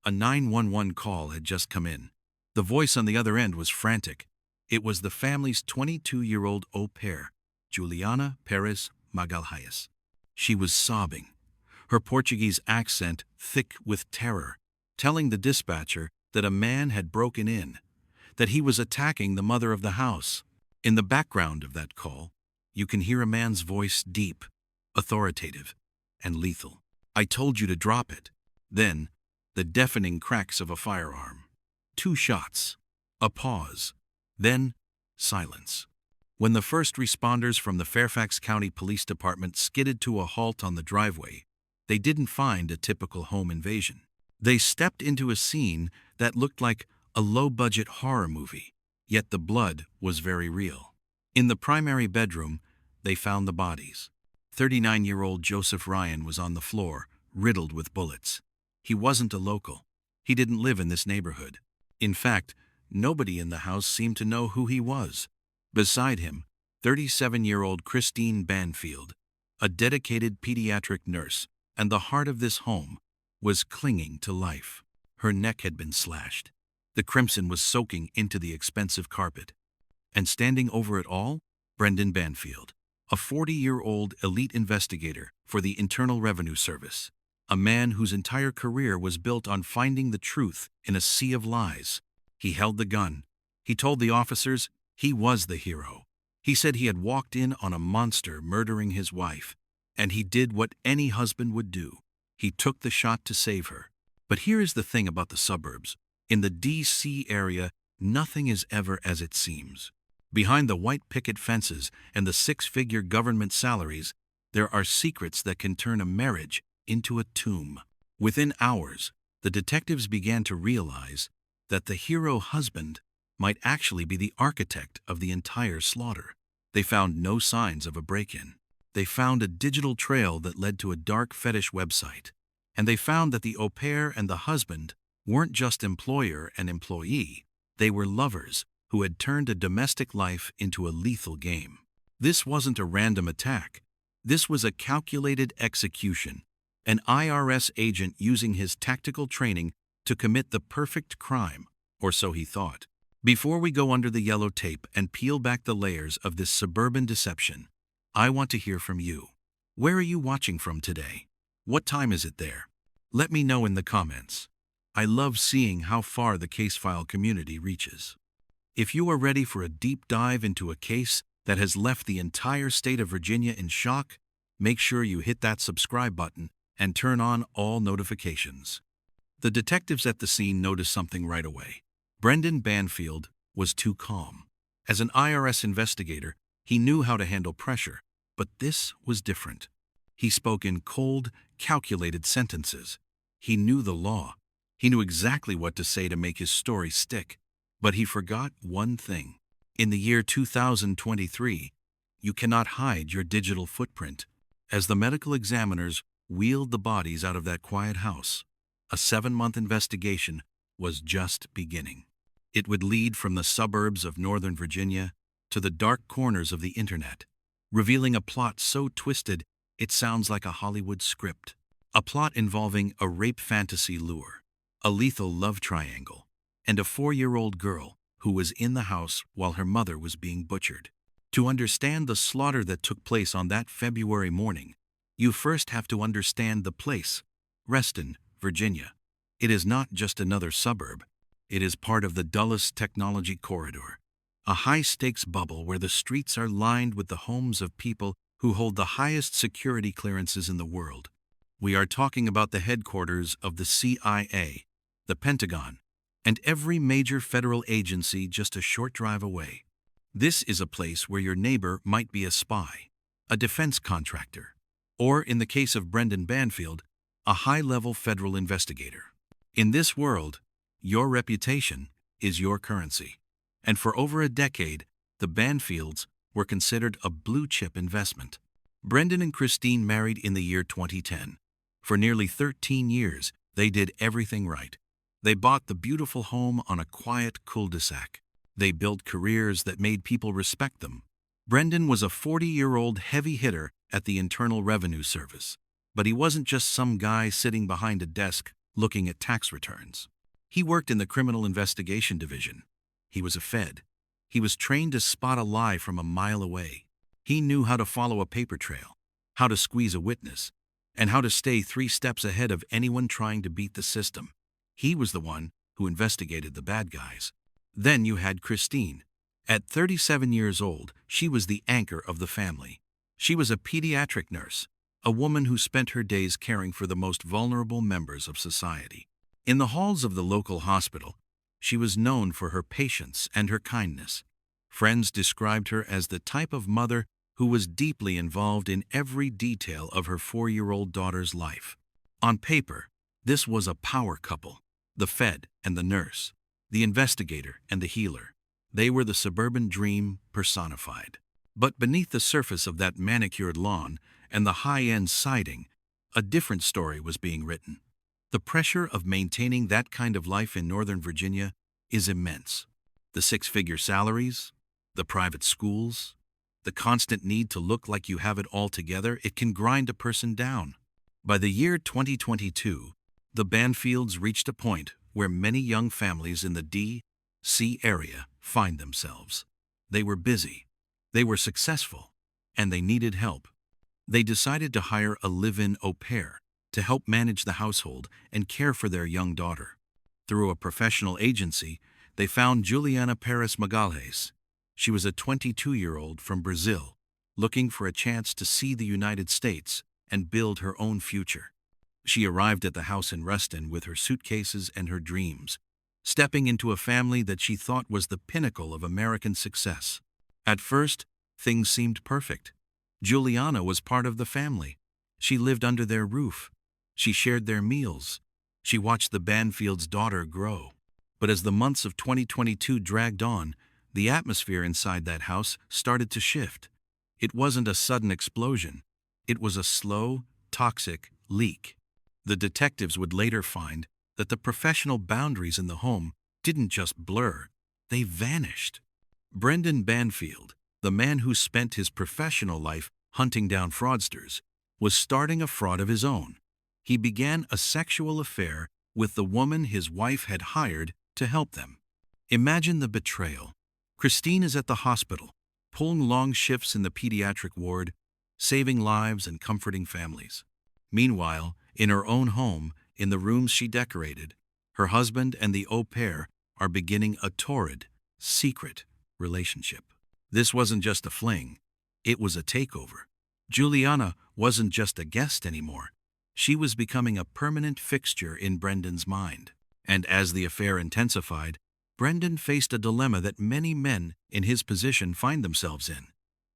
A 911 call had just come in. The voice on the other end was frantic. It was the family's 22-year-old au pair, Juliana Peres Magalhaes. She was sobbing, her Portuguese accent thick with terror, telling the dispatcher that a man had broken in, that he was attacking the mother of the house. In the background of that call, you can hear a man's voice, deep, authoritative, and lethal. "I told you to drop it." Then, the deafening cracks of a firearm. 2 shots. A pause. Then, silence. When the first responders from the Fairfax County Police Department skidded to a halt on the driveway, they didn't find a typical home invasion. They stepped into a scene that looked like a low-budget horror movie, yet the blood was very real. In the primary bedroom, they found the bodies. 39-year-old Joseph Ryan was on the floor, riddled with bullets. He wasn't a local. He didn't live in this neighborhood. In fact, nobody in the house seemed to know who he was. Beside him, 37-year-old Christine Banfield, a dedicated pediatric nurse and the heart of this home, was clinging to life. Her neck had been slashed. The crimson was soaking into the expensive carpet. And standing over it all, Brendan Banfield, a 40-year-old elite investigator for the Internal Revenue Service, a man whose entire career was built on finding the truth in a sea of lies. He held the gun. He told the officers he was the hero. He said he had walked in on a monster murdering his wife, and he did what any husband would do. He took the shot to save her. But here is the thing about the suburbs. In the D.C. area, nothing is ever as it seems. Behind the white picket fences and the 6-figure government salaries, there are secrets that can turn a marriage into a tomb. Within hours, the detectives began to realize that the hero husband might actually be the architect of the entire slaughter. They found no signs of a break-in. They found a digital trail that led to a dark fetish website. And they found that the au pair and the husband weren't just employer and employee. They were lovers who had turned a domestic life into a lethal game. This wasn't a random attack. This was a calculated execution, an IRS agent using his tactical training to commit the perfect crime, or so he thought. Before we go under the yellow tape and peel back the layers of this suburban deception, I want to hear from you. Where are you watching from today? What time is it there? Let me know in the comments. I love seeing how far the Casefile community reaches. If you are ready for a deep dive into a case that has left the entire state of Virginia in shock, make sure you hit that subscribe button and turn on all notifications. The detectives at the scene noticed something right away. Brendan Banfield was too calm. As an IRS investigator, he knew how to handle pressure, but this was different. He spoke in cold, calculated sentences. He knew the law. He knew exactly what to say to make his story stick. But he forgot one thing. In the year 2023, you cannot hide your digital footprint. As the medical examiners wheeled the bodies out of that quiet house, a 7-month investigation was just beginning. It would lead from the suburbs of Northern Virginia to the dark corners of the internet, revealing a plot so twisted it sounds like a Hollywood script. A plot involving a rape fantasy lure, a lethal love triangle, and a 4-year-old girl who was in the house while her mother was being butchered. To understand the slaughter that took place on that February morning, you first have to understand the place, Reston, Virginia. It is not just another suburb. It is part of the dullest technology corridor, a high-stakes bubble where the streets are lined with the homes of people who hold the highest security clearances in the world. We are talking about the headquarters of the CIA, the Pentagon, and every major federal agency just a short drive away. This is a place where your neighbor might be a spy, a defense contractor, or, in the case of Brendan Banfield, a high-level federal investigator. In this world, your reputation is your currency. And for over a decade, the Banfields were considered a blue-chip investment. Brendan and Christine married in the year 2010. For nearly 13 years, they did everything right. They bought the beautiful home on a quiet cul-de-sac. They built careers that made people respect them. Brendan was a 40-year-old heavy hitter at the Internal Revenue Service. But he wasn't just some guy sitting behind a desk looking at tax returns. He worked in the Criminal Investigation Division. He was a Fed. He was trained to spot a lie from a mile away. He knew how to follow a paper trail, how to squeeze a witness, and how to stay 3 steps ahead of anyone trying to beat the system. He was the one who investigated the bad guys. Then you had Christine. At 37 years old, she was the anchor of the family. She was a pediatric nurse, a woman who spent her days caring for the most vulnerable members of society. In the halls of the local hospital, she was known for her patience and her kindness. Friends described her as the type of mother who was deeply involved in every detail of her 4-year-old daughter's life. On paper, this was a power couple, the Fed and the nurse, the investigator and the healer. They were the suburban dream personified. But beneath the surface of that manicured lawn and the high-end siding, a different story was being written. The pressure of maintaining that kind of life in Northern Virginia is immense. The 6-figure salaries, the private schools, the constant need to look like you have it all together, it can grind a person down. By the year 2022, the Banfields reached a point where many young families in the D.C. area find themselves. They were busy, they were successful, and they needed help. They decided to hire a live-in au pair to help manage the household and care for their young daughter. Through a professional agency, they found Juliana Peres Magalhaes. She was a 22-year-old from Brazil, looking for a chance to see the United States and build her own future. She arrived at the house in Reston with her suitcases and her dreams, stepping into a family that she thought was the pinnacle of American success. At first, things seemed perfect. Juliana was part of the family. She lived under their roof. She shared their meals. She watched the Banfield's daughter grow. But as the months of 2022 dragged on, the atmosphere inside that house started to shift. It wasn't a sudden explosion. It was a slow, toxic leak. The detectives would later find that the professional boundaries in the home didn't just blur, they vanished. Brendan Banfield, the man who spent his professional life hunting down fraudsters, was starting a fraud of his own. He began a sexual affair with the woman his wife had hired to help them. Imagine the betrayal. Christine is at the hospital, pulling long shifts in the pediatric ward, saving lives and comforting families. Meanwhile, in her own home, in the rooms she decorated, her husband and the au pair are beginning a torrid, secret relationship. This wasn't just a fling, it was a takeover. Juliana wasn't just a guest anymore. She was becoming a permanent fixture in Brendan's mind. And as the affair intensified, Brendan faced a dilemma that many men in his position find themselves in.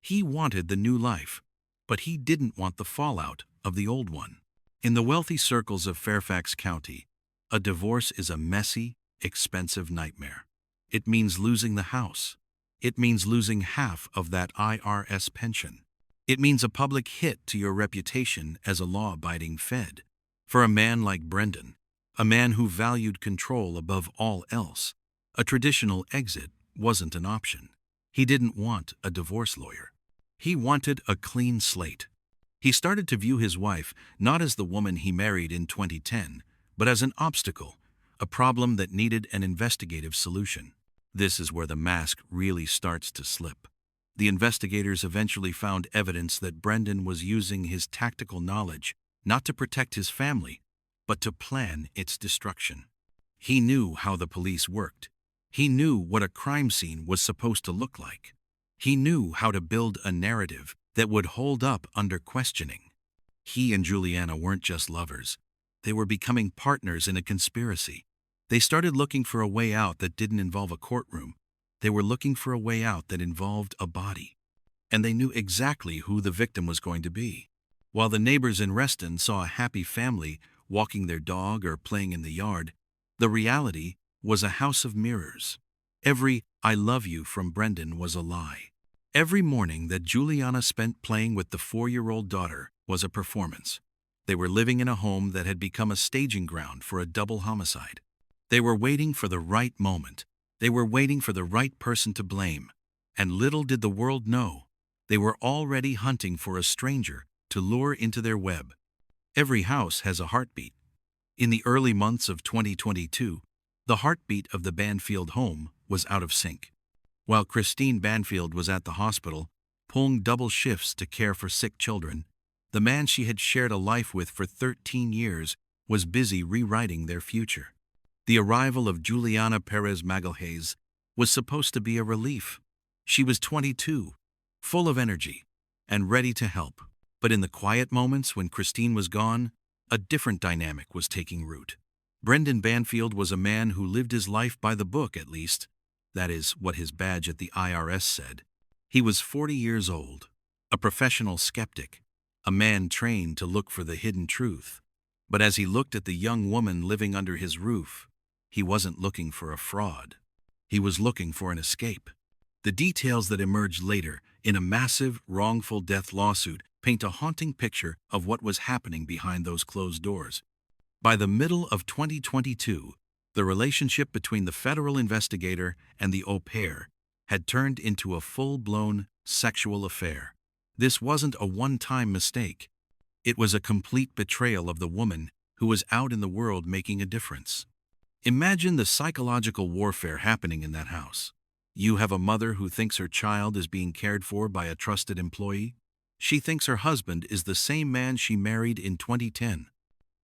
He wanted the new life, but he didn't want the fallout of the old one. In the wealthy circles of Fairfax County, a divorce is a messy, expensive nightmare. It means losing the house. It means losing half of that IRS pension. It means a public hit to your reputation as a law-abiding Fed. For a man like Brendan, a man who valued control above all else, a traditional exit wasn't an option. He didn't want a divorce lawyer. He wanted a clean slate. He started to view his wife not as the woman he married in 2010, but as an obstacle, a problem that needed an investigative solution. This is where the mask really starts to slip. The investigators eventually found evidence that Brendan was using his tactical knowledge not to protect his family, but to plan its destruction. He knew how the police worked. He knew what a crime scene was supposed to look like. He knew how to build a narrative that would hold up under questioning. He and Juliana weren't just lovers. They were becoming partners in a conspiracy. They started looking for a way out that didn't involve a courtroom. They were looking for a way out that involved a body. And they knew exactly who the victim was going to be. While the neighbors in Reston saw a happy family walking their dog or playing in the yard, the reality was a house of mirrors. Every "I love you" from Brendan was a lie. Every morning that Juliana spent playing with the 4-year-old daughter was a performance. They were living in a home that had become a staging ground for a double homicide. They were waiting for the right moment. They were waiting for the right person to blame. And little did the world know, they were already hunting for a stranger to lure into their web. Every house has a heartbeat. In the early months of 2022, the heartbeat of the Banfield home was out of sync. While Christine Banfield was at the hospital, pulling double shifts to care for sick children, the man she had shared a life with for 13 years was busy rewriting their future. The arrival of Juliana Peres Magalhaes was supposed to be a relief. She was 22, full of energy, and ready to help. But in the quiet moments when Christine was gone, a different dynamic was taking root. Brendan Banfield was a man who lived his life by the book, at least. That is what his badge at the IRS said. He was 40 years old, a professional skeptic, a man trained to look for the hidden truth. But as he looked at the young woman living under his roof, he wasn't looking for a fraud. He was looking for an escape. The details that emerged later in a massive wrongful death lawsuit paint a haunting picture of what was happening behind those closed doors. By the middle of 2022, the relationship between the federal investigator and the au pair had turned into a full-blown sexual affair. This wasn't a one-time mistake. It was a complete betrayal of the woman who was out in the world making a difference. Imagine the psychological warfare happening in that house. You have a mother who thinks her child is being cared for by a trusted employee. She thinks her husband is the same man she married in 2010.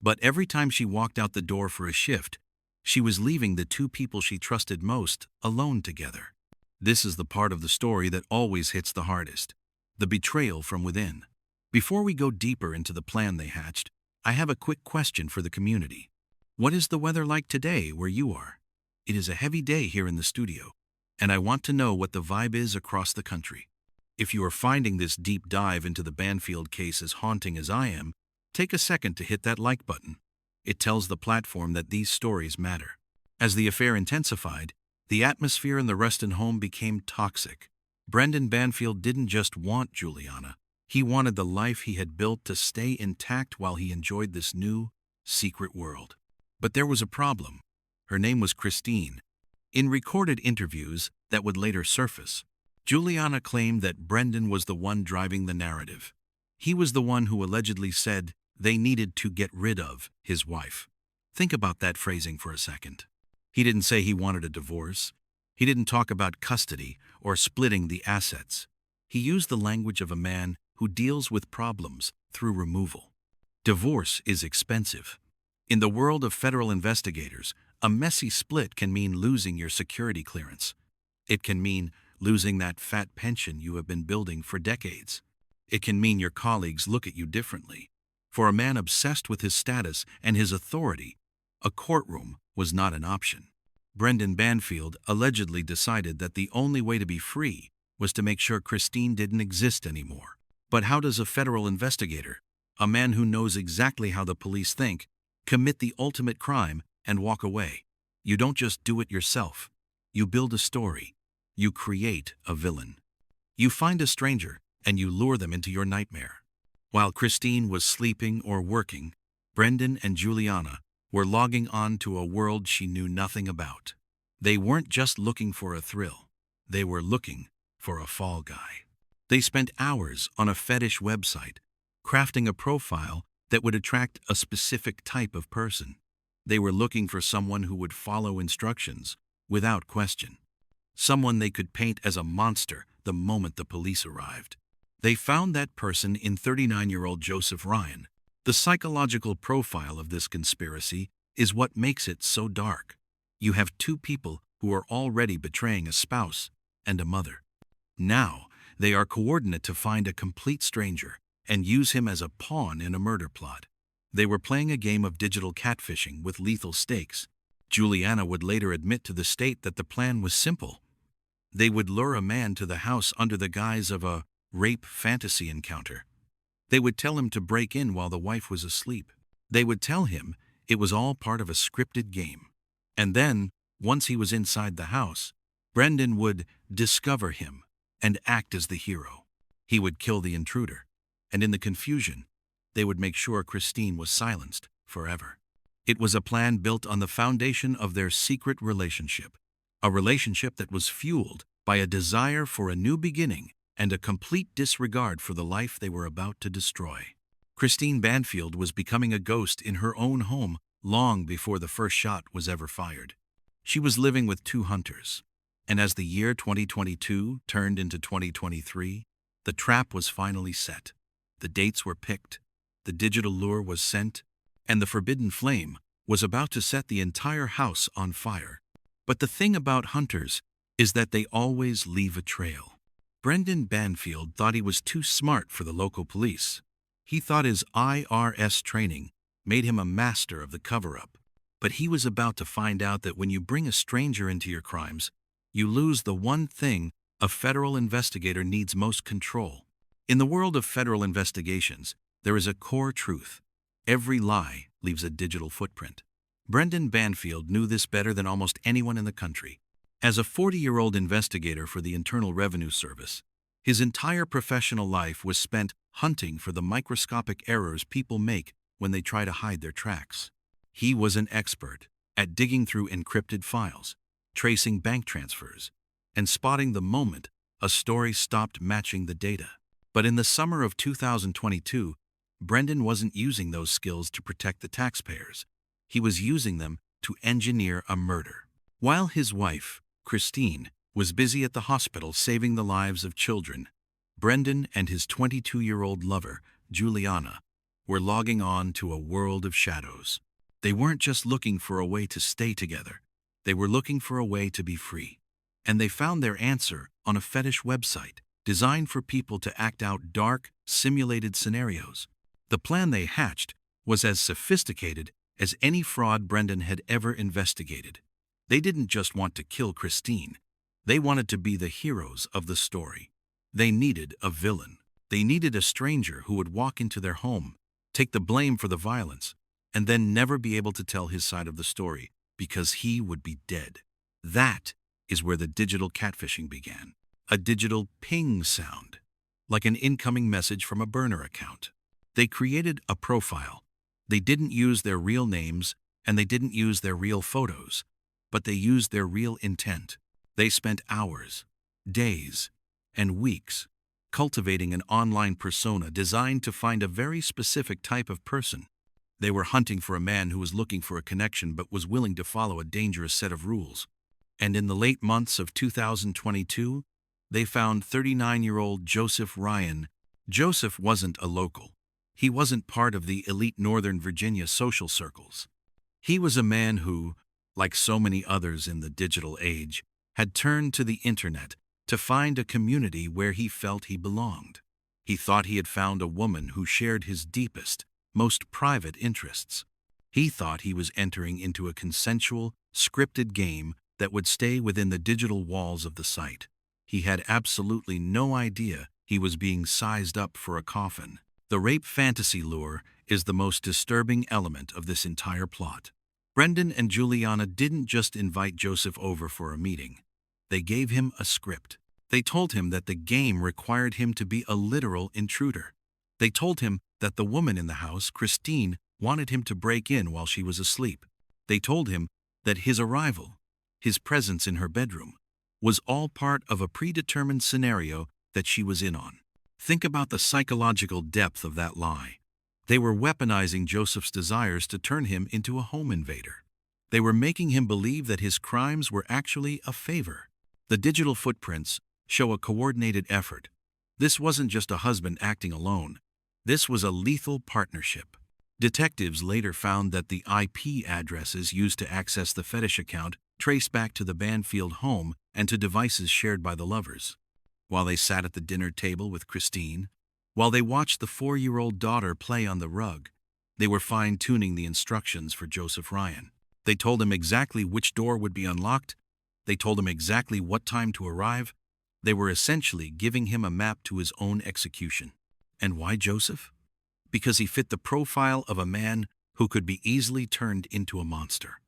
But every time she walked out the door for a shift, she was leaving the two people she trusted most alone together. This is the part of the story that always hits the hardest: the betrayal from within. Before we go deeper into the plan they hatched, I have a quick question for the community. What is the weather like today where you are? It is a heavy day here in the studio, and I want to know what the vibe is across the country. If you are finding this deep dive into the Banfield case as haunting as I am, take a second to hit that like button. It tells the platform that these stories matter. As the affair intensified, the atmosphere in the Reston home became toxic. Brendan Banfield didn't just want Juliana. He wanted the life he had built to stay intact while he enjoyed this new, secret world. But there was a problem. Her name was Christine. In recorded interviews that would later surface, Juliana claimed that Brendan was the one driving the narrative. He was the one who allegedly said they needed to get rid of his wife. Think about that phrasing for a second. He didn't say he wanted a divorce. He didn't talk about custody or splitting the assets. He used the language of a man who deals with problems through removal. Divorce is expensive. In the world of federal investigators, a messy split can mean losing your security clearance. It can mean losing that fat pension you have been building for decades. It can mean your colleagues look at you differently. For a man obsessed with his status and his authority, a courtroom was not an option. Brendan Banfield allegedly decided that the only way to be free was to make sure Christine didn't exist anymore. But how does a federal investigator, a man who knows exactly how the police think, commit the ultimate crime and walk away? You don't just do it yourself. You build a story. You create a villain. You find a stranger and you lure them into your nightmare. While Christine was sleeping or working, Brendan and Juliana were logging on to a world she knew nothing about. They weren't just looking for a thrill. They were looking for a fall guy. They spent hours on a fetish website, crafting a profile that would attract a specific type of person. They were looking for someone who would follow instructions without question. Someone they could paint as a monster the moment the police arrived. They found that person in 39-year-old Joseph Ryan. The psychological profile of this conspiracy is what makes it so dark. You have two people who are already betraying a spouse and a mother. Now, they are coordinate to find a complete stranger and use him as a pawn in a murder plot. They were playing a game of digital catfishing with lethal stakes. Juliana would later admit to the state that the plan was simple. They would lure a man to the house under the guise of a rape fantasy encounter. They would tell him to break in while the wife was asleep. They would tell him it was all part of a scripted game. And then, once he was inside the house, Brendan would discover him and act as the hero. He would kill the intruder, and in the confusion, they would make sure Christine was silenced forever. It was a plan built on the foundation of their secret relationship, a relationship that was fueled by a desire for a new beginning and a complete disregard for the life they were about to destroy. Christine Banfield was becoming a ghost in her own home long before the first shot was ever fired. She was living with two hunters. And as the year 2022 turned into 2023, the trap was finally set. The dates were picked, the digital lure was sent, and the forbidden flame was about to set the entire house on fire. But the thing about hunters is that they always leave a trail. Brendan Banfield thought he was too smart for the local police. He thought his IRS training made him a master of the cover-up. But he was about to find out that when you bring a stranger into your crimes, you lose the one thing a federal investigator needs most control. In the world of federal investigations, there is a core truth. Every lie leaves a digital footprint. Brendan Banfield knew this better than almost anyone in the country. As a 40-year-old investigator for the Internal Revenue Service, his entire professional life was spent hunting for the microscopic errors people make when they try to hide their tracks. He was an expert at digging through encrypted files, tracing bank transfers, and spotting the moment a story stopped matching the data. But in the summer of 2022, Brendan wasn't using those skills to protect the taxpayers. He was using them to engineer a murder. While his wife, Christine, was busy at the hospital saving the lives of children, Brendan and his 22-year-old lover, Juliana, were logging on to a world of shadows. They weren't just looking for a way to stay together. They were looking for a way to be free. And they found their answer on a fetish website designed for people to act out dark, simulated scenarios. The plan they hatched was as sophisticated as any fraud Brendan had ever investigated. They didn't just want to kill Christine. They wanted to be the heroes of the story. They needed a villain. They needed a stranger who would walk into their home, take the blame for the violence, and then never be able to tell his side of the story because he would be dead. That is where the digital catfishing began. A digital ping sound, like an incoming message from a burner account. They created a profile. They didn't use their real names and they didn't use their real photos, but they used their real intent. They spent hours, days, and weeks cultivating an online persona designed to find a very specific type of person. They were hunting for a man who was looking for a connection but was willing to follow a dangerous set of rules. And in the late months of 2022, they found 39-year-old Joseph Ryan. Joseph wasn't a local. He wasn't part of the elite Northern Virginia social circles. He was a man who, like so many others in the digital age, had turned to the internet to find a community where he felt he belonged. He thought he had found a woman who shared his deepest, most private interests. He thought he was entering into a consensual, scripted game that would stay within the digital walls of the site. He had absolutely no idea he was being sized up for a coffin. The rape fantasy lure is the most disturbing element of this entire plot. Brendan and Juliana didn't just invite Joseph over for a meeting. They gave him a script. They told him that the game required him to be a literal intruder. They told him that the woman in the house, Christine, wanted him to break in while she was asleep. They told him that his arrival, his presence in her bedroom, was all part of a predetermined scenario that she was in on. Think about the psychological depth of that lie. They were weaponizing Joseph's desires to turn him into a home invader. They were making him believe that his crimes were actually a favor. The digital footprints show a coordinated effort. This wasn't just a husband acting alone. This was a lethal partnership. Detectives later found that the IP addresses used to access the fetish account traced back to the Banfield home and to devices shared by the lovers. While they sat at the dinner table with Christine, while they watched the 4-year-old daughter play on the rug, they were fine-tuning the instructions for Joseph Ryan. They told him exactly which door would be unlocked. They told him exactly what time to arrive. They were essentially giving him a map to his own execution. And why Joseph? Because he fit the profile of a man who could be easily turned into a monster.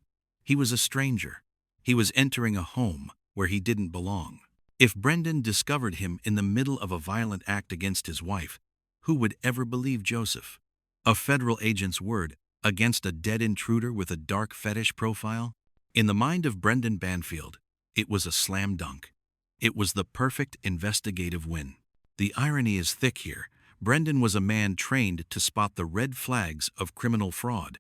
He was a stranger. He was entering a home where he didn't belong. If Brendan discovered him in the middle of a violent act against his wife, who would ever believe Joseph? A federal agent's word against a dead intruder with a dark fetish profile? In the mind of Brendan Banfield, it was a slam dunk. It was the perfect investigative win. The irony is thick here. Brendan was a man trained to spot the red flags of criminal fraud.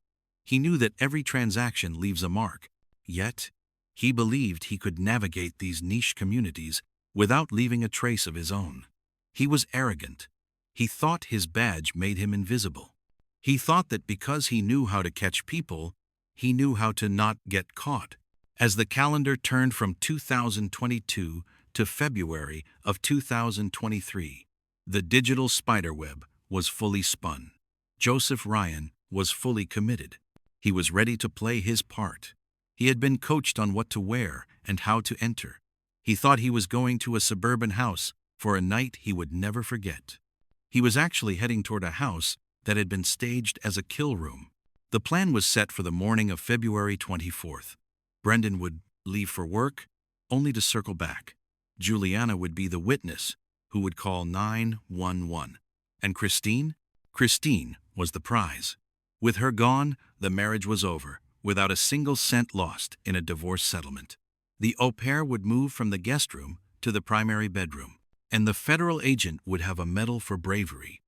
He knew that every transaction leaves a mark. Yet, he believed he could navigate these niche communities without leaving a trace of his own. He was arrogant. He thought his badge made him invisible. He thought that because he knew how to catch people, he knew how to not get caught. As the calendar turned from 2022 to February of 2023, the digital spiderweb was fully spun. Joseph Ryan was fully committed. He was ready to play his part. He had been coached on what to wear and how to enter. He thought he was going to a suburban house for a night he would never forget. He was actually heading toward a house that had been staged as a kill room. The plan was set for the morning of February 24th. Brendan would leave for work, only to circle back. Juliana would be the witness, who would call 911. And Christine? Christine was the prize. With her gone, the marriage was over, without a single cent lost in a divorce settlement. The au pair would move from the guest room to the primary bedroom, and the federal agent would have a medal for bravery.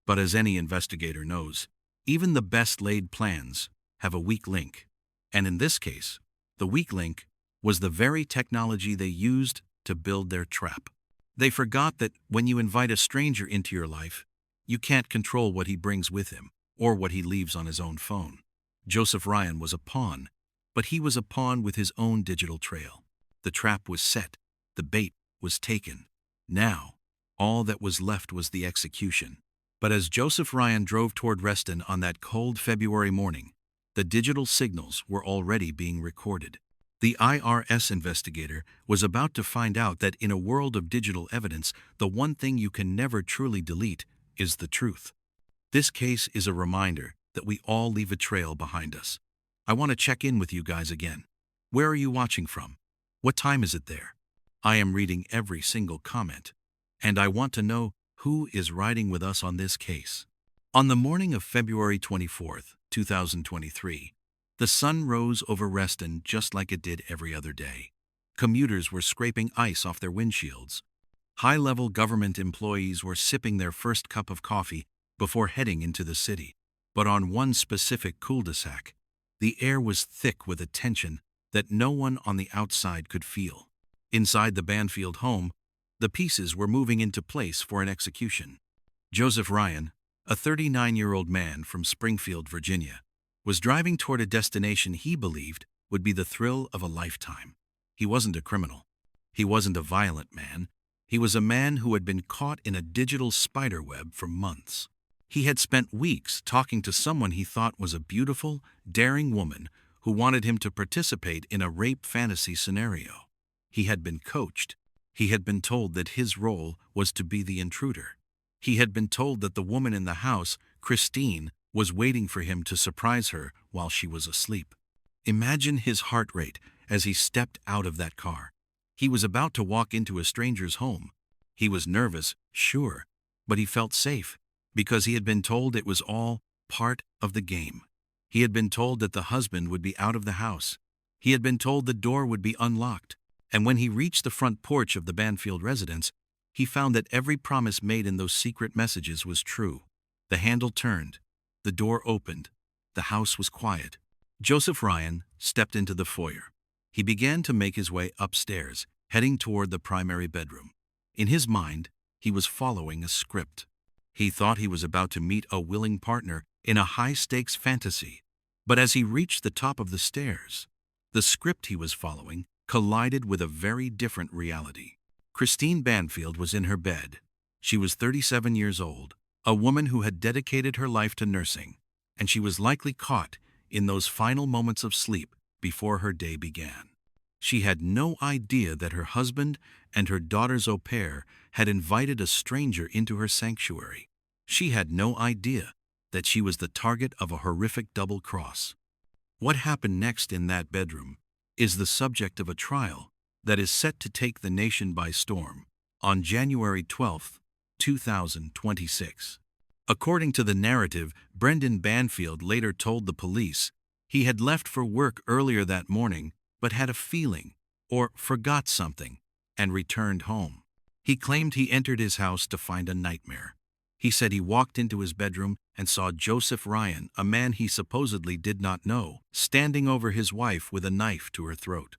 But as any investigator knows, even the best-laid plans have a weak link. And in this case, the weak link was the very technology they used to build their trap. They forgot that when you invite a stranger into your life, you can't control what he brings with him or what he leaves on his own phone. Joseph Ryan was a pawn, but he was a pawn with his own digital trail. The trap was set. The bait was taken. Now, all that was left was the execution. But as Joseph Ryan drove toward Reston on that cold February morning, the digital signals were already being recorded. The IRS investigator was about to find out that in a world of digital evidence, the one thing you can never truly delete is the truth. This case is a reminder that we all leave a trail behind us. I want to check in with you guys again. Where are you watching from? What time is it there? I am reading every single comment, and I want to know who is riding with us on this case. On the morning of February 24th, 2023, the sun rose over Reston just like it did every other day. Commuters were scraping ice off their windshields. High-level government employees were sipping their first cup of coffee before heading into the city. But on one specific cul-de-sac, the air was thick with a tension that no one on the outside could feel. Inside the Banfield home, the pieces were moving into place for an execution. Joseph Ryan, a 39-year-old man from Springfield, Virginia, was driving toward a destination he believed would be the thrill of a lifetime. He wasn't a criminal. He wasn't a violent man. He was a man who had been caught in a digital spiderweb for months. He had spent weeks talking to someone he thought was a beautiful, daring woman who wanted him to participate in a rape fantasy scenario. He had been coached. He had been told that his role was to be the intruder. He had been told that the woman in the house, Christine, was waiting for him to surprise her while she was asleep. Imagine his heart rate as he stepped out of that car. He was about to walk into a stranger's home. He was nervous, sure, but he felt safe because he had been told it was all part of the game. He had been told that the husband would be out of the house. He had been told the door would be unlocked. And when he reached the front porch of the Banfield residence, he found that every promise made in those secret messages was true. The handle turned. The door opened. The house was quiet. Joseph Ryan stepped into the foyer. He began to make his way upstairs, heading toward the primary bedroom. In his mind, he was following a script. He thought he was about to meet a willing partner in a high-stakes fantasy. But as he reached the top of the stairs, the script he was following collided with a very different reality. Christine Banfield was in her bed. She was 37 years old, a woman who had dedicated her life to nursing, and she was likely caught in those final moments of sleep before her day began. She had no idea that her husband and her daughter's au pair had invited a stranger into her sanctuary. She had no idea that she was the target of a horrific double cross. What happened next in that bedroom is the subject of a trial that is set to take the nation by storm on January 12, 2026. According to the narrative, Brendan Banfield later told the police he had left for work earlier that morning but had a feeling, or forgot something, and returned home. He claimed he entered his house to find a nightmare. He said he walked into his bedroom and saw Joseph Ryan, a man he supposedly did not know, standing over his wife with a knife to her throat.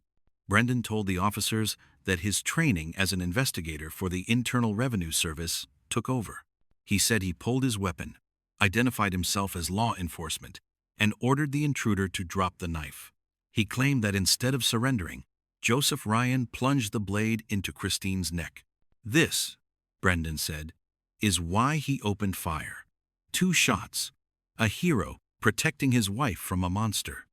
Brendan told the officers that his training as an investigator for the Internal Revenue Service took over. He said he pulled his weapon, identified himself as law enforcement, and ordered the intruder to drop the knife. He claimed that instead of surrendering, Joseph Ryan plunged the blade into Christine's neck. This, Brendan said, is why he opened fire. 2 shots. A hero protecting his wife from a monster.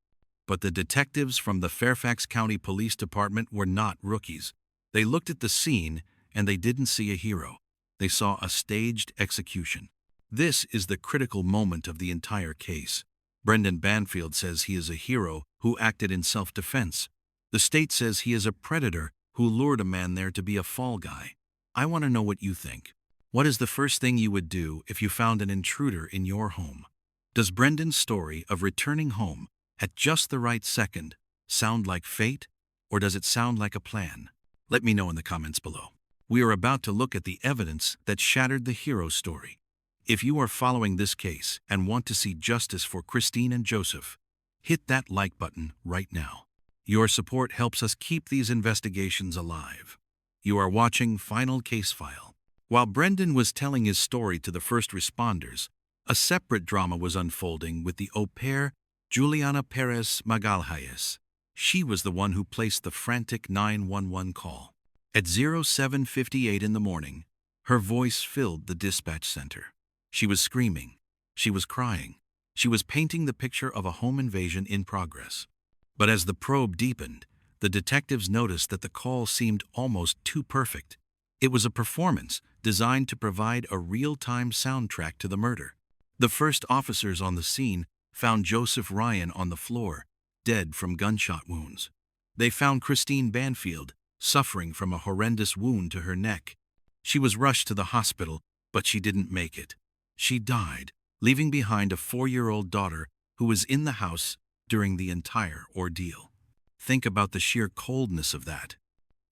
But the detectives from the Fairfax County Police Department were not rookies. They looked at the scene and they didn't see a hero. They saw a staged execution. This is the critical moment of the entire case. Brendan Banfield says he is a hero who acted in self-defense. The state says he is a predator who lured a man there to be a fall guy. I want to know what you think. What is the first thing you would do if you found an intruder in your home? Does Brendan's story of returning home at just the right second sound like fate, or does it sound like a plan? Let me know in the comments below. We are about to look at the evidence that shattered the hero story. If you are following this case and want to see justice for Christine and Joseph, hit that like button right now. Your support helps us keep these investigations alive. You are watching Final Casefile. While Brendan was telling his story to the first responders, a separate drama was unfolding with the au pair, Juliana Peres Magalhaes. She was the one who placed the frantic 911 call. At 07:58 in the morning, her voice filled the dispatch center. She was screaming. She was crying. She was painting the picture of a home invasion in progress. But as the probe deepened, the detectives noticed that the call seemed almost too perfect. It was a performance designed to provide a real-time soundtrack to the murder. The first officers on the scene found Joseph Ryan on the floor, dead from gunshot wounds. They found Christine Banfield suffering from a horrendous wound to her neck. She was rushed to the hospital, but she didn't make it. She died, leaving behind a 4-year-old daughter who was in the house during the entire ordeal. Think about the sheer coldness of that.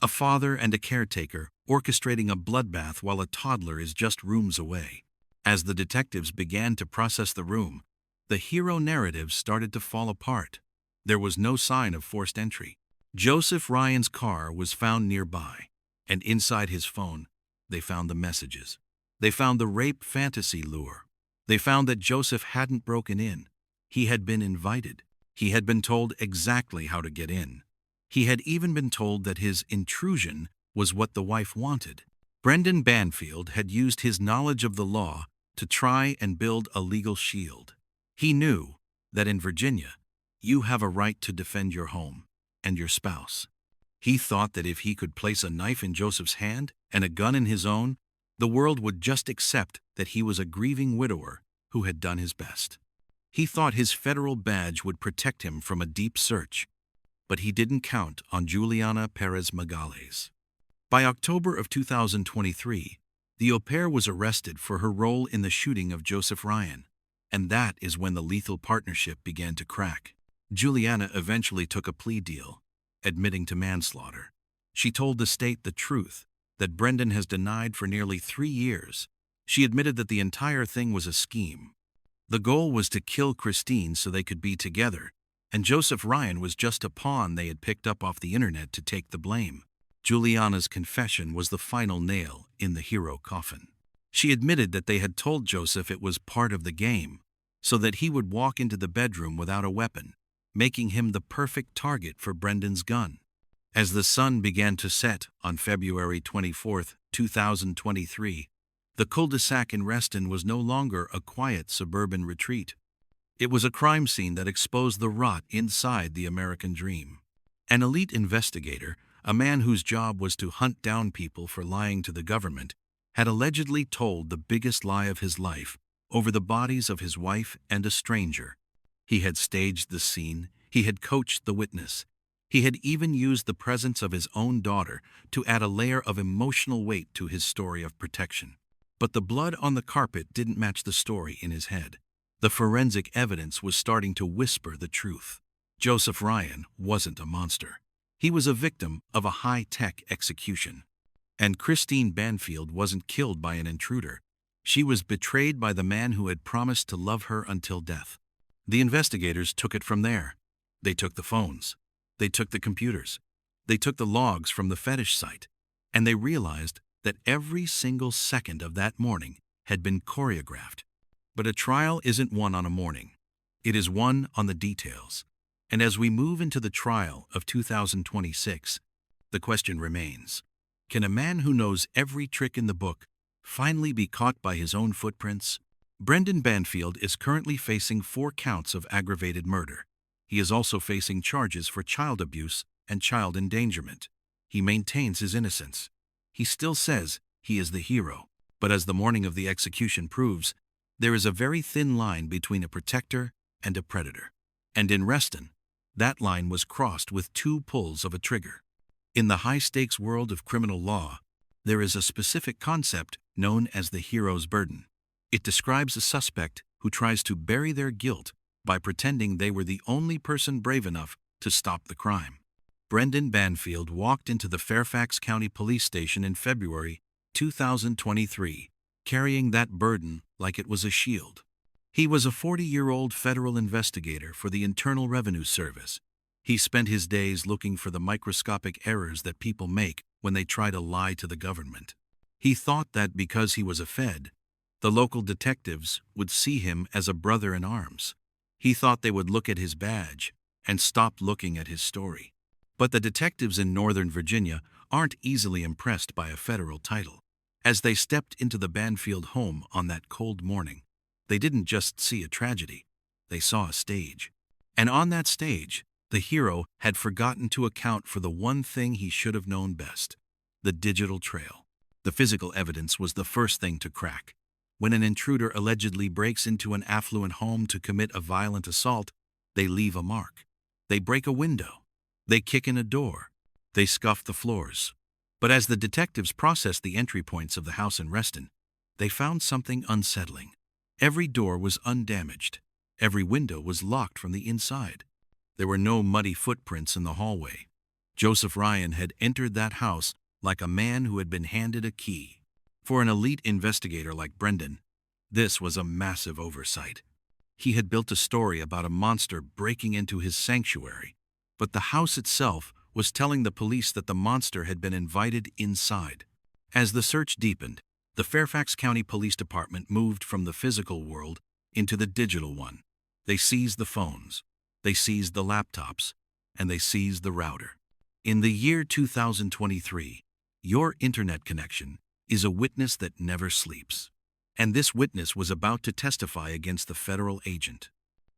A father and a caretaker orchestrating a bloodbath while a toddler is just rooms away. As the detectives began to process the room, the hero narrative started to fall apart. There was no sign of forced entry. Joseph Ryan's car was found nearby, and inside his phone, they found the messages. They found the rape fantasy lure. They found that Joseph hadn't broken in. He had been invited. He had been told exactly how to get in. He had even been told that his intrusion was what the wife wanted. Brendan Banfield had used his knowledge of the law to try and build a legal shield. He knew that in Virginia, you have a right to defend your home and your spouse. He thought that if he could place a knife in Joseph's hand and a gun in his own, the world would just accept that he was a grieving widower who had done his best. He thought his federal badge would protect him from a deep search, but he didn't count on Juliana Peres Magalhaes. By October of 2023, the au pair was arrested for her role in the shooting of Joseph Ryan, and that is when the lethal partnership began to crack. Juliana eventually took a plea deal, admitting to manslaughter. She told the state the truth that Brendan has denied for nearly 3 years. She admitted that the entire thing was a scheme. The goal was to kill Christine so they could be together, and Joseph Ryan was just a pawn they had picked up off the internet to take the blame. Juliana's confession was the final nail in the hero coffin. She admitted that they had told Joseph it was part of the game, so that he would walk into the bedroom without a weapon, making him the perfect target for Brendan's gun. As the sun began to set on February 24, 2023, the cul-de-sac in Reston was no longer a quiet suburban retreat. It was a crime scene that exposed the rot inside the American dream. An elite investigator, a man whose job was to hunt down people for lying to the government, had allegedly told the biggest lie of his life over the bodies of his wife and a stranger. He had staged the scene, he had coached the witness, he had even used the presence of his own daughter to add a layer of emotional weight to his story of protection. But the blood on the carpet didn't match the story in his head. The forensic evidence was starting to whisper the truth. Joseph Ryan wasn't a monster. He was a victim of a high-tech execution. And Christine Banfield wasn't killed by an intruder. She was betrayed by the man who had promised to love her until death. The investigators took it from there. They took the phones. They took the computers. They took the logs from the fetish site. And they realized that every single second of that morning had been choreographed. But a trial isn't won on a morning. It is won on the details. And as we move into the trial of 2026, the question remains, can a man who knows every trick in the book finally be caught by his own footprints? Brendan Banfield is currently facing 4 counts of aggravated murder. He is also facing charges for child abuse and child endangerment. He maintains his innocence. He still says he is the hero. But as the morning of the execution proves, there is a very thin line between a protector and a predator. And in Reston, that line was crossed with 2 pulls of a trigger. In the high-stakes world of criminal law, there is a specific concept known as the hero's burden. It describes a suspect who tries to bury their guilt by pretending they were the only person brave enough to stop the crime. Brendan Banfield walked into the Fairfax County Police Station in February 2023, carrying that burden like it was a shield. He was a 40-year-old federal investigator for the Internal Revenue Service. He spent his days looking for the microscopic errors that people make when they try to lie to the government. He thought that because he was a Fed, the local detectives would see him as a brother in arms. He thought they would look at his badge and stop looking at his story. But the detectives in Northern Virginia aren't easily impressed by a federal title. As they stepped into the Banfield home on that cold morning, they didn't just see a tragedy, they saw a stage. And on that stage, the hero had forgotten to account for the one thing he should have known best: the digital trail. The physical evidence was the first thing to crack. When an intruder allegedly breaks into an affluent home to commit a violent assault, they leave a mark. They break a window. They kick in a door. They scuff the floors. But as the detectives processed the entry points of the house in Reston, they found something unsettling. Every door was undamaged. Every window was locked from the inside. There were no muddy footprints in the hallway. Joseph Ryan had entered that house like a man who had been handed a key. For an elite investigator like Brendan, this was a massive oversight. He had built a story about a monster breaking into his sanctuary, but the house itself was telling the police that the monster had been invited inside. As the search deepened, the Fairfax County Police Department moved from the physical world into the digital one. They seized the phones, they seized the laptops, and they seized the router. In the year 2023, your internet connection is a witness that never sleeps. And this witness was about to testify against the federal agent.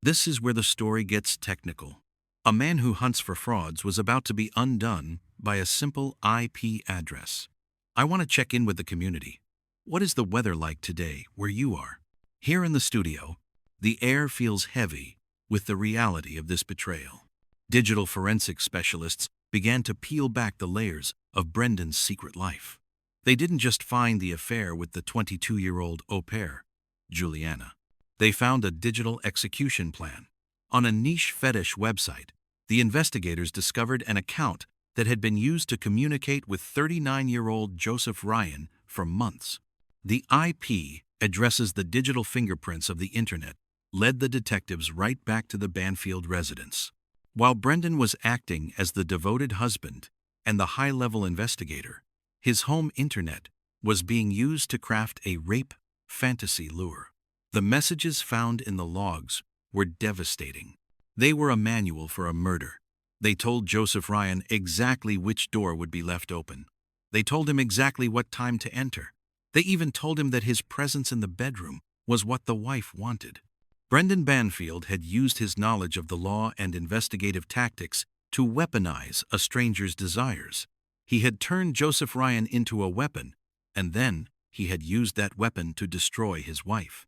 This is where the story gets technical. A man who hunts for frauds was about to be undone by a simple IP address. I want to check in with the community. What is the weather like today where you are? Here in the studio, the air feels heavy with the reality of this betrayal. Digital forensics specialists began to peel back the layers of Brendan's secret life. They didn't just find the affair with the 22-year-old au pair, Juliana. They found a digital execution plan. On a niche fetish website, the investigators discovered an account that had been used to communicate with 39-year-old Joseph Ryan for months. The IP addresses, the digital fingerprints of the internet, led the detectives right back to the Banfield residence. While Brendan was acting as the devoted husband and the high-level investigator, his home internet was being used to craft a rape fantasy lure. The messages found in the logs were devastating. They were a manual for a murder. They told Joseph Ryan exactly which door would be left open. They told him exactly what time to enter. They even told him that his presence in the bedroom was what the wife wanted. Brendan Banfield had used his knowledge of the law and investigative tactics to weaponize a stranger's desires. He had turned Joseph Ryan into a weapon, and then he had used that weapon to destroy his wife.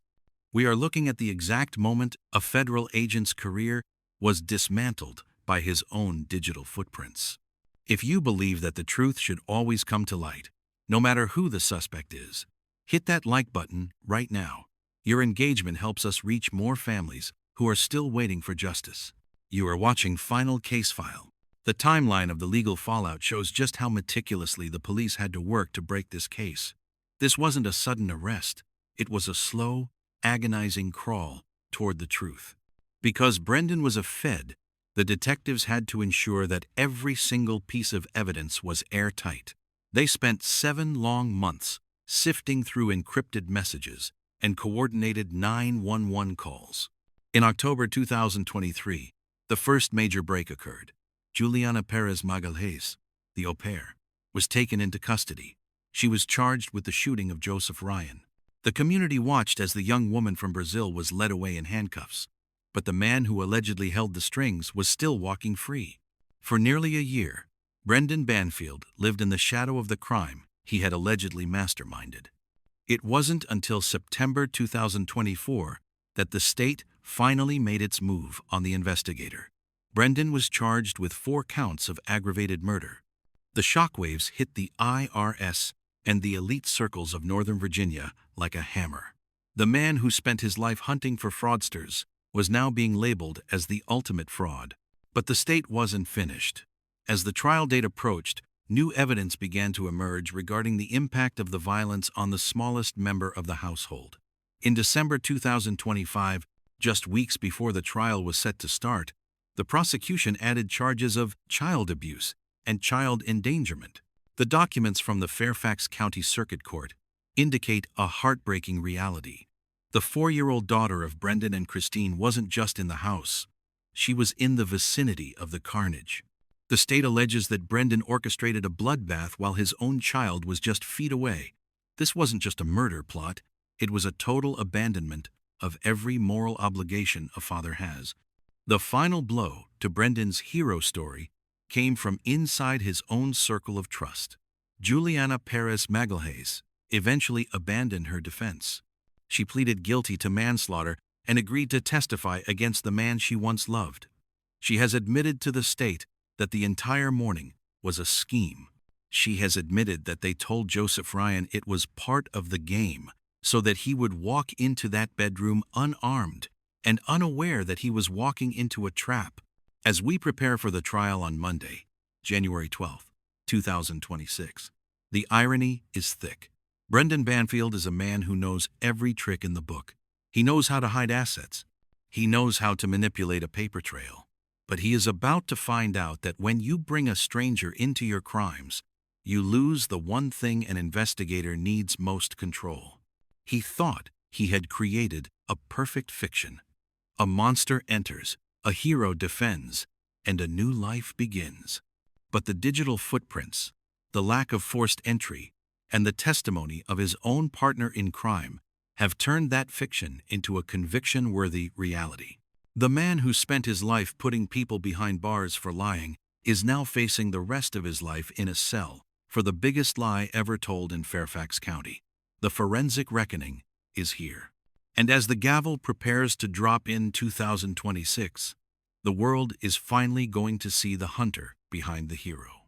We are looking at the exact moment a federal agent's career was dismantled by his own digital footprints. If you believe that the truth should always come to light, no matter who the suspect is, hit that like button right now. Your engagement helps us reach more families who are still waiting for justice. You are watching Final Casefile. The timeline of the legal fallout shows just how meticulously the police had to work to break this case. This wasn't a sudden arrest. It was a slow, agonizing crawl toward the truth. Because Brendan was a Fed, the detectives had to ensure that every single piece of evidence was airtight. They spent 7 long months sifting through encrypted messages and coordinated 911 calls. In October 2023, the first major break occurred. Juliana Peres Magalhaes, the au pair, was taken into custody. She was charged with the shooting of Joseph Ryan. The community watched as the young woman from Brazil was led away in handcuffs, but the man who allegedly held the strings was still walking free. For nearly a year, Brendan Banfield lived in the shadow of the crime he had allegedly masterminded. It wasn't until September 2024 that the state finally made its move on the investigator. Brendan was charged with 4 counts of aggravated murder. The shockwaves hit the IRS and the elite circles of Northern Virginia like a hammer. The man who spent his life hunting for fraudsters was now being labeled as the ultimate fraud. But the state wasn't finished. As the trial date approached, new evidence began to emerge regarding the impact of the violence on the smallest member of the household. In December 2025, just weeks before the trial was set to start, the prosecution added charges of child abuse and child endangerment. The documents from the Fairfax County Circuit Court indicate a heartbreaking reality. The 4-year-old daughter of Brendan and Christine wasn't just in the house. She was in the vicinity of the carnage. The state alleges that Brendan orchestrated a bloodbath while his own child was just feet away. This wasn't just a murder plot. It was a total abandonment of every moral obligation a father has. The final blow to Brendan's hero story came from inside his own circle of trust. Juliana Peres Magalhaes eventually abandoned her defense. She pleaded guilty to manslaughter and agreed to testify against the man she once loved. She has admitted to the state that the entire morning was a scheme. She has admitted that they told Joseph Ryan it was part of the game so that he would walk into that bedroom unarmed and unaware that he was walking into a trap. As we prepare for the trial on Monday, January 12, 2026, the irony is thick. Brendan Banfield is a man who knows every trick in the book. He knows how to hide assets. He knows how to manipulate a paper trail. But he is about to find out that when you bring a stranger into your crimes, you lose the one thing an investigator needs most control. He thought he had created a perfect fiction. A monster enters, a hero defends, and a new life begins. But the digital footprints, the lack of forced entry, and the testimony of his own partner in crime have turned that fiction into a conviction-worthy reality. The man who spent his life putting people behind bars for lying is now facing the rest of his life in a cell for the biggest lie ever told in Fairfax County. The forensic reckoning is here. And as the gavel prepares to drop in 2026, the world is finally going to see the hunter behind the hero.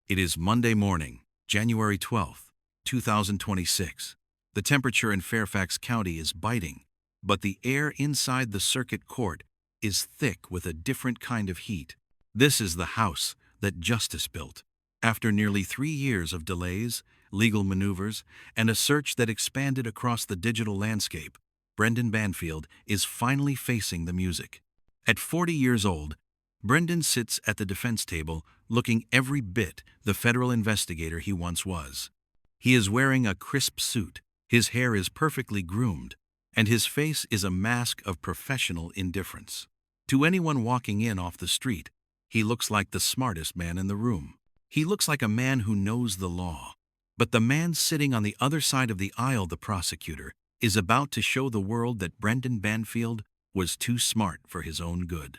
It is Monday morning, January 12th, 2026. The temperature in Fairfax County is biting, but the air inside the circuit court is thick with a different kind of heat. This is the house that justice built. After nearly 3 years of delays, legal maneuvers, and a search that expanded across the digital landscape, Brendan Banfield is finally facing the music. At 40 years old, Brendan sits at the defense table looking every bit the federal investigator he once was. He is wearing a crisp suit, his hair is perfectly groomed, and his face is a mask of professional indifference. To anyone walking in off the street, he looks like the smartest man in the room. He looks like a man who knows the law. But the man sitting on the other side of the aisle, the prosecutor, is about to show the world that Brendan Banfield was too smart for his own good.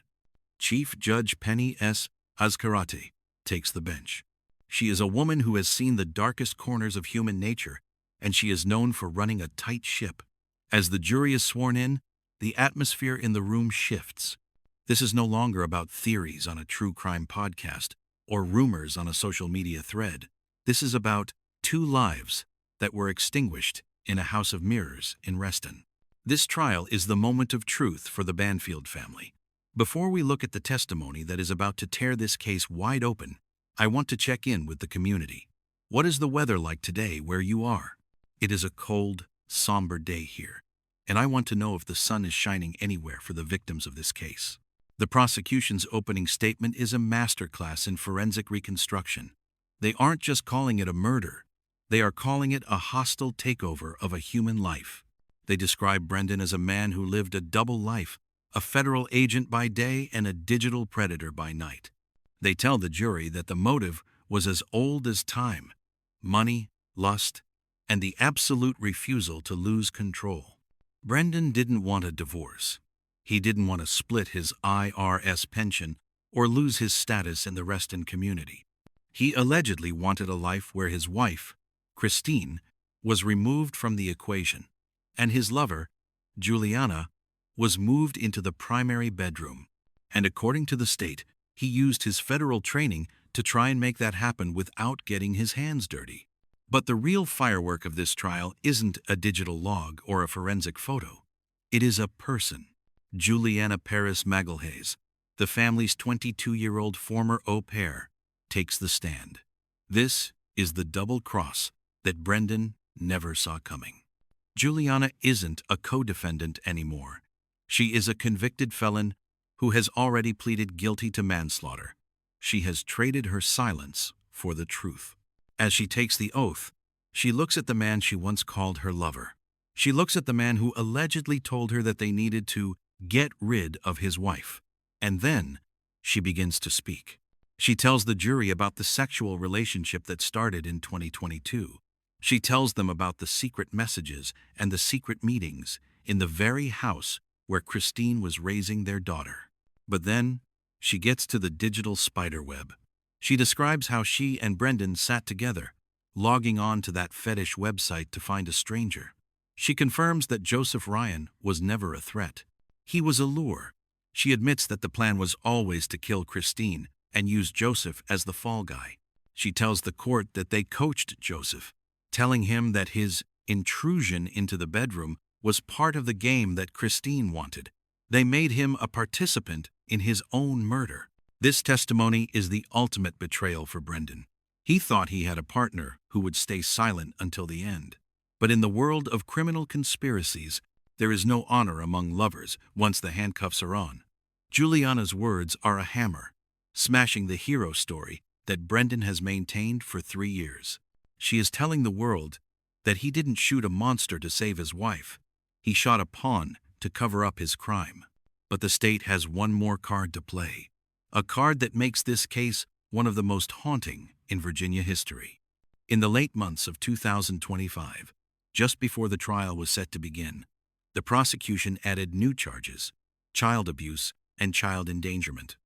Chief Judge Penny S. Azcarate takes the bench. She is a woman who has seen the darkest corners of human nature, and she is known for running a tight ship. As the jury is sworn in, the atmosphere in the room shifts. This is no longer about theories on a true crime podcast or rumors on a social media thread. This is about 2 lives that were extinguished in a house of mirrors in Reston. This trial is the moment of truth for the Banfield family. Before we look at the testimony that is about to tear this case wide open, I want to check in with the community. What is the weather like today where you are? It is a cold, somber day here, and I want to know if the sun is shining anywhere for the victims of this case. The prosecution's opening statement is a masterclass in forensic reconstruction. They aren't just calling it a murder, they are calling it a hostile takeover of a human life. They describe Brendan as a man who lived a double life, a federal agent by day and a digital predator by night. They tell the jury that the motive was as old as time: money, lust, and the absolute refusal to lose control. Brendan didn't want a divorce. He didn't want to split his IRS pension or lose his status in the Reston community. He allegedly wanted a life where his wife, Christine, was removed from the equation, and his lover, Juliana, was moved into the primary bedroom. And according to the state, he used his federal training to try and make that happen without getting his hands dirty. But the real firework of this trial isn't a digital log or a forensic photo. It is a person. Juliana Peres Magalhaes, the family's 22-year-old former au pair, takes the stand. This is the double cross that Brendan never saw coming. Juliana isn't a co-defendant anymore. She is a convicted felon who has already pleaded guilty to manslaughter. She has traded her silence for the truth. As she takes the oath, she looks at the man she once called her lover. She looks at the man who allegedly told her that they needed to get rid of his wife. And then she begins to speak. She tells the jury about the sexual relationship that started in 2022. She tells them about the secret messages and the secret meetings in the very house where Christine was raising their daughter. But then she gets to the digital spiderweb. She describes how she and Brendan sat together, logging on to that fetish website to find a stranger. She confirms that Joseph Ryan was never a threat. He was a lure. She admits that the plan was always to kill Christine and use Joseph as the fall guy. She tells the court that they coached Joseph, telling him that his intrusion into the bedroom was part of the game that Christine wanted. They made him a participant in his own murder. This testimony is the ultimate betrayal for Brendan. He thought he had a partner who would stay silent until the end. But in the world of criminal conspiracies, there is no honor among lovers once the handcuffs are on. Juliana's words are a hammer, smashing the hero story that Brendan has maintained for 3 years. She is telling the world that he didn't shoot a monster to save his wife. He shot a pawn to cover up his crime. But the state has one more card to play, a card that makes this case one of the most haunting in Virginia history. In the late months of 2025, just before the trial was set to begin, the prosecution added new charges: child abuse and child endangerment.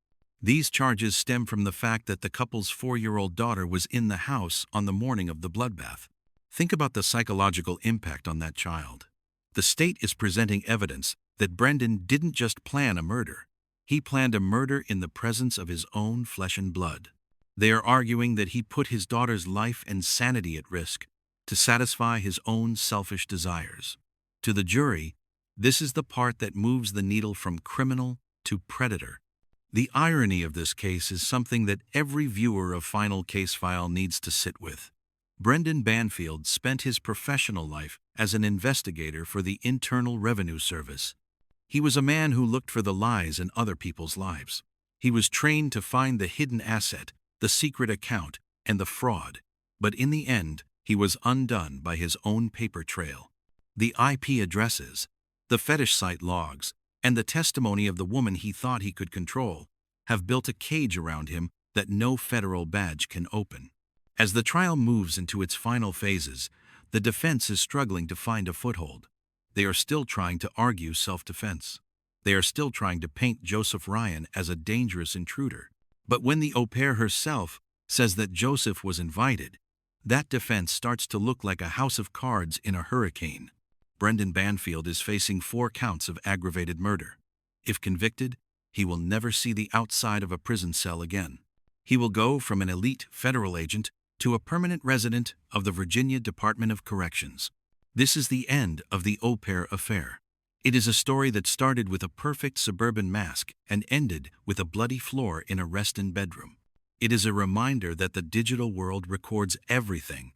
These charges stem from the fact that the couple's 4-year-old daughter was in the house on the morning of the bloodbath. Think about the psychological impact on that child. The state is presenting evidence that Brendan didn't just plan a murder. He planned a murder in the presence of his own flesh and blood. They are arguing that he put his daughter's life and sanity at risk to satisfy his own selfish desires. To the jury, this is the part that moves the needle from criminal to predator. The irony of this case is something that every viewer of Final Casefile needs to sit with. Brendan Banfield spent his professional life as an investigator for the Internal Revenue Service. He was a man who looked for the lies in other people's lives. He was trained to find the hidden asset, the secret account, and the fraud. But in the end, he was undone by his own paper trail. The IP addresses, the fetish site logs, and the testimony of the woman he thought he could control have built a cage around him that no federal badge can open. As the trial moves into its final phases, the defense is struggling to find a foothold. They are still trying to argue self-defense. They are still trying to paint Joseph Ryan as a dangerous intruder. But when the au pair herself says that Joseph was invited, that defense starts to look like a house of cards in a hurricane. Brendan Banfield is facing 4 counts of aggravated murder. If convicted, he will never see the outside of a prison cell again. He will go from an elite federal agent to a permanent resident of the Virginia Department of Corrections. This is the end of the au pair affair. It is a story that started with a perfect suburban mask and ended with a bloody floor in a Reston bedroom. It is a reminder that the digital world records everything,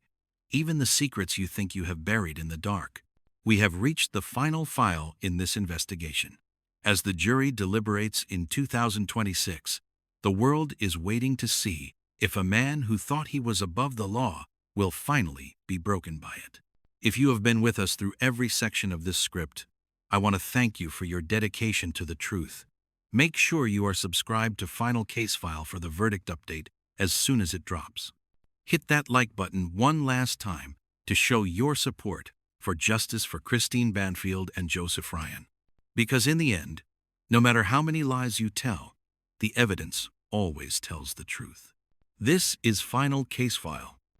even the secrets you think you have buried in the dark. We have reached the final file in this investigation. As the jury deliberates in 2026, the world is waiting to see if a man who thought he was above the law will finally be broken by it. If you have been with us through every section of this script, I want to thank you for your dedication to the truth. Make sure you are subscribed to Final Casefile for the verdict update as soon as it drops. Hit that like button one last time to show your support for justice for Christine Banfield and Joseph Ryan. Because in the end, no matter how many lies you tell, the evidence always tells the truth. This is Final Casefile.